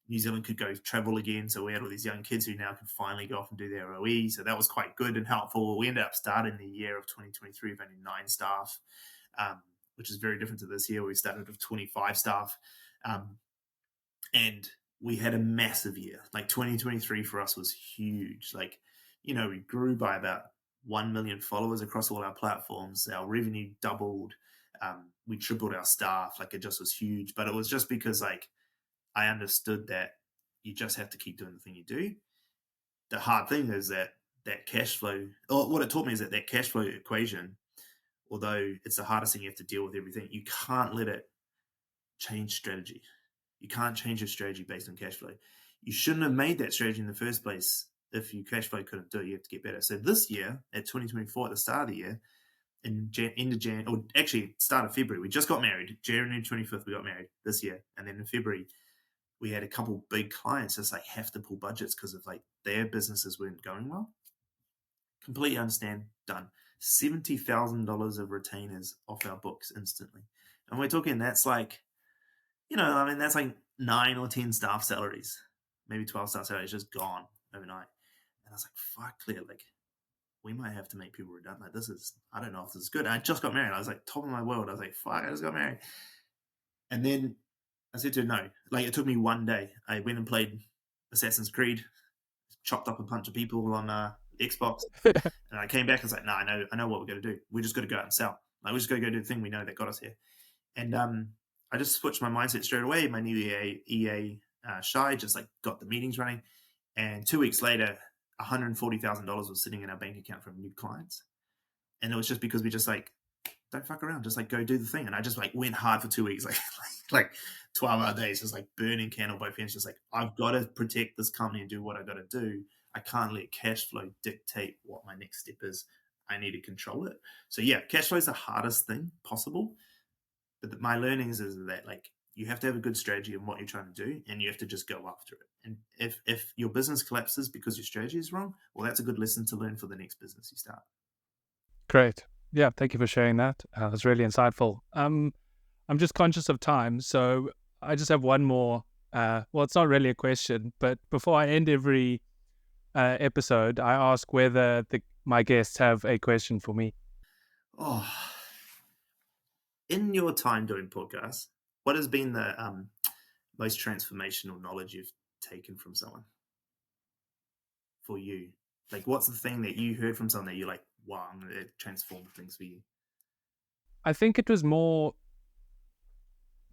New Zealand could go travel again. So we had all these young kids who now can finally go off and do their OE. So that was quite good and helpful. We ended up starting the year of 2023 with only 9 staff, which is very different to this year. We started with 25 staff. And we had a massive year. Like 2023 for us was huge. Like we grew by about 1 million followers across all our platforms. Our revenue doubled. We tripled our staff. Like, it just was huge. But it was just because, like, I understood that you just have to keep doing the thing you do. The hard thing is that cash flow, or what it taught me is that cash flow equation, although it's the hardest thing, you have to deal with everything, you can't let it change strategy. You can't change your strategy based on cash flow. You shouldn't have made that strategy in the first place. If your cash flow couldn't do it, you have to get better. So this year, at 2024, at the start of the year, end of Jan, or actually start of February, we just got married. January 25th, we got married this year. And then in February, we had a couple big clients just like have to pull budgets because of like their businesses weren't going well. Completely understand, done. $70,000 of retainers off our books instantly. And we're talking, that's like, that's like 9 or 10 staff salaries, maybe 12 staff salaries just gone overnight. And I was like, fuck, Claire, like, we might have to make people redundant. Like, I don't know if this is good. And I just got married. I was like, top of my world. I was like, fuck, I just got married. And then I said to her, no. Like, it took me one day. I went and played Assassin's Creed, chopped up a bunch of people on Xbox. And I came back and was like, no, I know what we're going to do. We just got to go out and sell. Like, we just got to go do the thing we know that got us here. And I just switched my mindset straight away. My new EA Shy just like got the meetings running. And 2 weeks later, $140,000 was sitting in our bank account from new clients. And it was just because we just like, don't fuck around, just like go do the thing. And I just like went hard for 2 weeks, like 12-hour days, just like burning candle both ends, just like, I've got to protect this company and do what I got to do. I can't let cash flow dictate what my next step is. I need to control it. So yeah, cash flow is the hardest thing possible. But my learnings is that like you have to have a good strategy on what you're trying to do, and you have to just go after it. And if your business collapses because your strategy is wrong, well, that's a good lesson to learn for the next business you start. Great. Yeah, thank you for sharing that. It was really insightful. I'm just conscious of time, so I just have one more. Well, it's not really a question, but before I end every episode, I ask whether my guests have a question for me. Oh, in your time doing podcasts, what has been the most transformational knowledge you've taken from someone for you? Like, what's the thing that you heard from someone that you're like, wow, it transformed things for you? I think it was more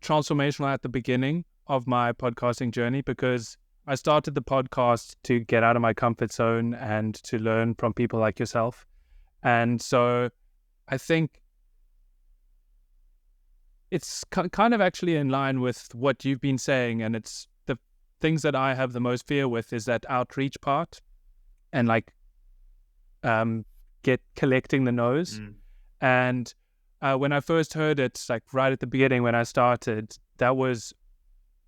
transformational at the beginning of my podcasting journey, because I started the podcast to get out of my comfort zone and to learn from people like yourself. And so I think it's kind of actually in line with what you've been saying. And it's the things that I have the most fear with is that outreach part and like collecting the no's. And when I first heard it, like right at the beginning when I started, that was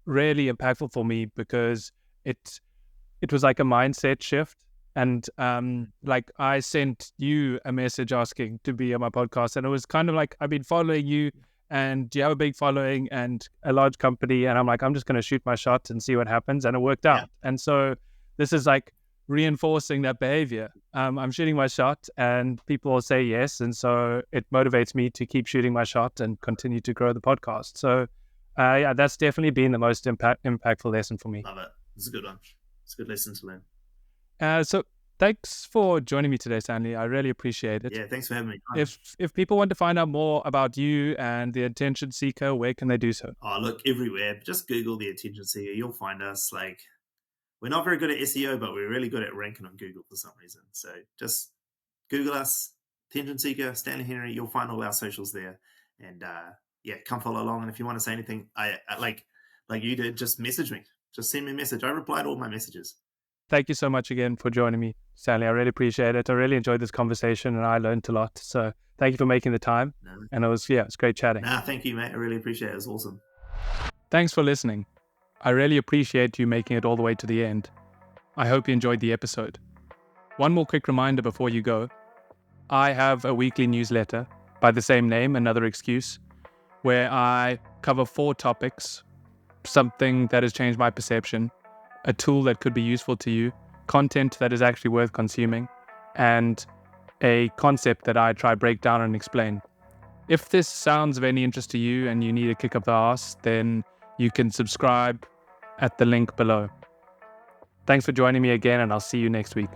really impactful for me, because it was like a mindset shift. And like I sent you a message asking to be on my podcast, and it was kind of like, I've been following you and you have a big following and a large company, and I'm like, I'm just going to shoot my shot and see what happens, and it worked out. Yeah. And so this is like reinforcing that behavior. I'm shooting my shot and people will say yes, and so it motivates me to keep shooting my shot and continue to grow the podcast. So yeah, that's definitely been the most impactful lesson for me. Love it. It's a good one. It's a good lesson to learn. So thanks for joining me today, Stanley. I really appreciate it. Yeah, thanks for having me. If people want to find out more about you and the Attention Seeker, where can they do so? Oh, look, everywhere. Just Google the Attention Seeker. You'll find us. Like, we're not very good at SEO, but we're really good at ranking on Google for some reason. So just Google us, Attention Seeker, Stanley Henry. You'll find all our socials there. And yeah, come follow along. And if you want to say anything, I like you did, just message me. Just send me a message. I reply to all my messages. Thank you so much again for joining me, Stanley. I really appreciate it. I really enjoyed this conversation and I learned a lot. So thank you for making the time. No. And it was great chatting. Thank you, mate. I really appreciate it. It was awesome. Thanks for listening. I really appreciate you making it all the way to the end. I hope you enjoyed the episode. One more quick reminder before you go. I have a weekly newsletter by the same name, Another Excuse, where I cover 4 topics: something that has changed my perception, a tool that could be useful to you, content that is actually worth consuming, and a concept that I try break down and explain. If this sounds of any interest to you and you need a kick up the arse, then you can subscribe at the link below. Thanks for joining me again, and I'll see you next week.